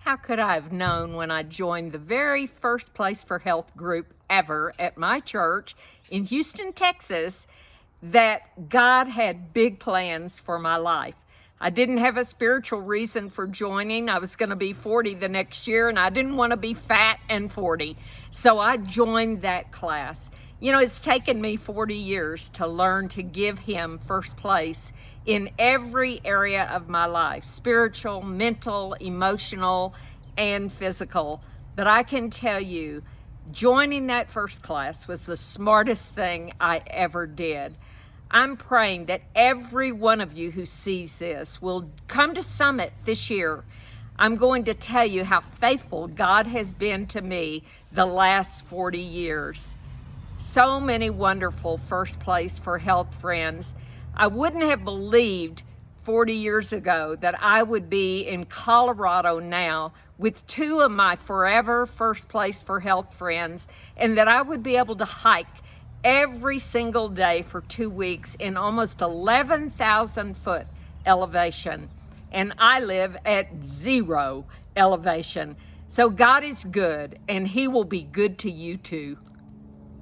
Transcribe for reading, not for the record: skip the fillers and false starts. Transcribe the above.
How could I have known when I joined the very first Place for Health group ever at my church in Houston, Texas, that God had big plans for my life? I didn't have a spiritual reason for joining. I was going to be 40 the next year, and I didn't want to be fat and 40. So I joined that class. You know, it's taken me 40 years to learn to give Him first place in every area of my life, spiritual, mental, emotional, and physical. But I can tell you, joining that first class was the smartest thing I ever did. I'm praying that every one of you who sees this will come to Summit this year. I'm going to tell you how faithful God has been to me the last 40 years. So many wonderful First Place for Health friends. I wouldn't have believed 40 years ago that I would be in Colorado now with two of my forever First Place for Health friends, and that I would be able to hike every single day for 2 weeks in almost 11,000 foot elevation. And I live at 0 elevation. So God is good, and He will be good to you too.